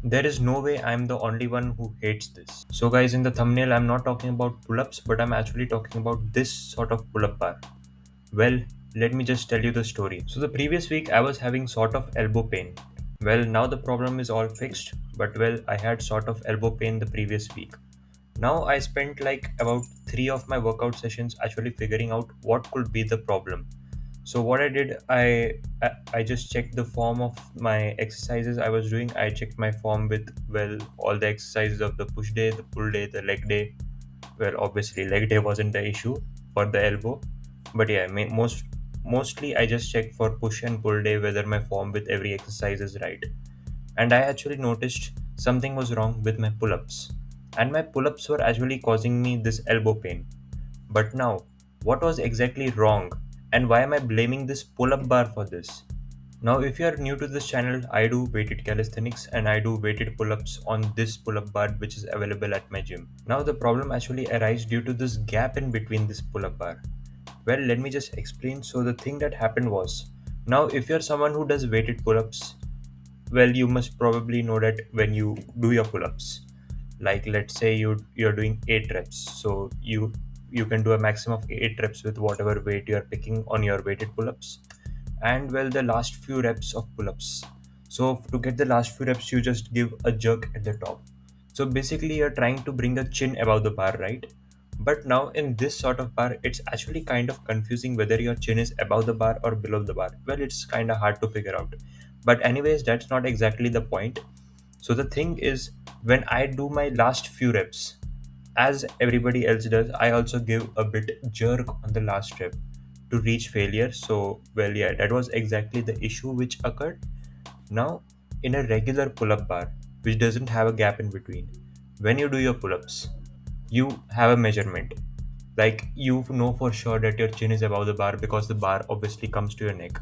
There is no way I'm the only one who hates this. So, guys, in the thumbnail, I'm not talking about pull ups, but I'm actually talking about this sort of pull up bar. Well, let me just tell you the story. So, the previous week, I was having sort of elbow pain. Well, now the problem is all fixed, but well, I had sort of elbow pain the previous week. Now, I spent like about 3 of my workout sessions actually figuring out what could be the problem. So what I did, I just checked the form of my exercises I was doing. I checked my form with all the exercises of the push day, the pull day, the leg day. Well, obviously leg day wasn't the issue for the elbow, but yeah, mostly I just checked for push and pull day whether my form with every exercise is right. And I actually noticed something was wrong with my pull-ups, and my pull-ups were actually causing me this elbow pain. But now, what was exactly wrong, and why am I blaming this pull up bar for this? Now, if you are new to this channel, I do weighted calisthenics and I do weighted pull ups on this pull up bar which is available at my gym. Now, the problem actually arises due to this gap in between this pull up bar. Well, let me just explain. So, the thing that happened was, now if you're someone who does weighted pull ups, well, you must probably know that when you do your pull-ups, like let's say you're doing 8 reps, so you can do a maximum of 8 reps with whatever weight you're picking on your weighted pull-ups, and well, the last few reps of pull-ups. So to get the last few reps, you just give a jerk at the top. So basically, you're trying to bring the chin above the bar, right? But now in this sort of bar, it's actually kind of confusing whether your chin is above the bar or below the bar. Well, it's kind of hard to figure out. But anyways, that's not exactly the point. So the thing is, when I do my last few reps, as everybody else does, I also give a bit jerk on the last rep to reach failure. So, well, yeah, that was exactly the issue which occurred. Now, in a regular pull up bar, which doesn't have a gap in between, when you do your pull ups, you have a measurement. Like you know for sure that your chin is above the bar because the bar obviously comes to your neck.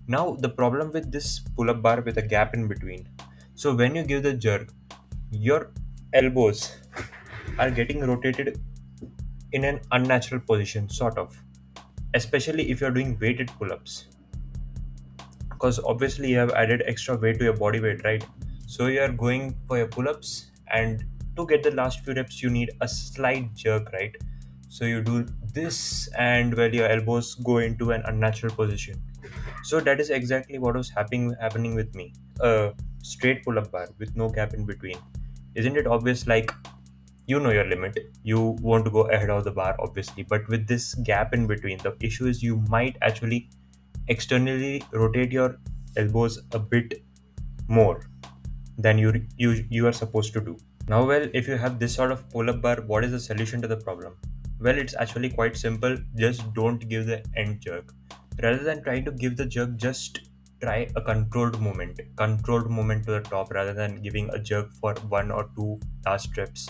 Now, the problem with this pull up bar with a gap in between. So, when you give the jerk, your elbows are getting rotated in an unnatural position, sort of, especially if you're doing weighted pull ups, because obviously you have added extra weight to your body weight, right? So, you are going for your pull ups, and to get the last few reps, you need a slight jerk, right? So, you do this, and well, your elbows go into an unnatural position. So that is exactly what was happening with me. A straight pull-up bar with no gap in between. Isn't it obvious? Like you know your limit. You want to go ahead of the bar, obviously. But with this gap in between, the issue is you might actually externally rotate your elbows a bit more than you are supposed to do. Now, well, if you have this sort of pull-up bar, what is the solution to the problem? Well, it's actually quite simple. Just don't give the end jerk. Rather than trying to give the jerk, just try a controlled movement to the top rather than giving a jerk for 1 or 2 last reps.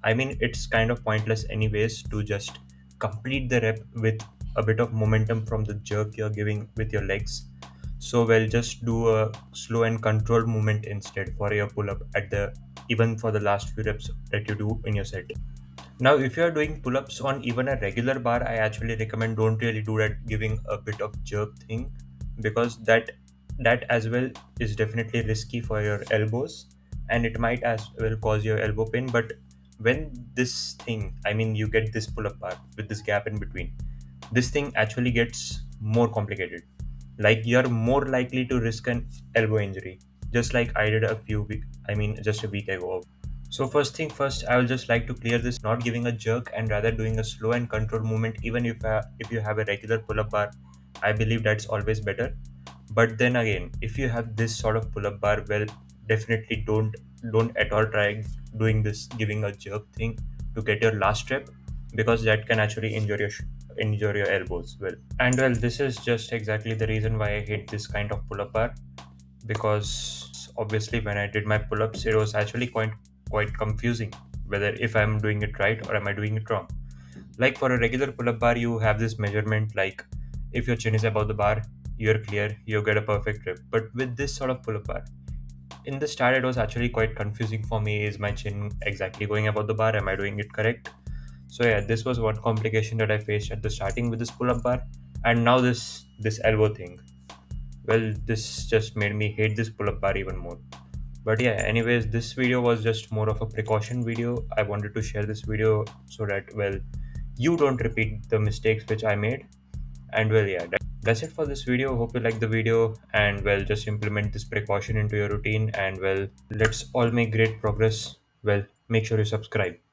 I mean, it's kind of pointless anyways to just complete the rep with a bit of momentum from the jerk you're giving with your legs. So, well, just do a slow and controlled movement instead for your pull up at the even for the last few reps that you do in your set. Now, if you are doing pull ups on even a regular bar, I actually recommend don't really do that giving a bit of jerk thing, because that as well is definitely risky for your elbows, and it might as well cause your elbow pain. But when this thing, I mean, you get this pull up bar with this gap in between, this thing actually gets more complicated. Like you're more likely to risk an elbow injury, just like I did just a week ago. So first thing first, I will just like to clear this, not giving a jerk and rather doing a slow and controlled movement. Even if you have a regular pull-up bar, I believe that's always better. But then again, if you have this sort of pull-up bar, well, definitely don't at all try doing this giving a jerk thing to get your last rep, because that can actually injure your elbows. Well, this is just exactly the reason why I hate this kind of pull-up bar, because obviously when I did my pull-ups, it was actually quite confusing whether if I'm doing it right or am I doing it wrong. Like for a regular pull-up bar, you have this measurement, like if your chin is above the bar, you're clear, you get a perfect grip. But with this sort of pull-up bar, in the start it was actually quite confusing for me. Is my chin exactly going above the bar? Am I doing it correct? So yeah, this was one complication that I faced at the starting with this pull-up bar, and now this elbow thing. Well, this just made me hate this pull-up bar even more. But yeah, anyways, this video was just more of a precaution video. I wanted to share this video so that, well, you don't repeat the mistakes which I made. And well, yeah, that's it for this video. Hope you like the video, and well, just implement this precaution into your routine, and well, let's all make great progress. Well, make sure you subscribe.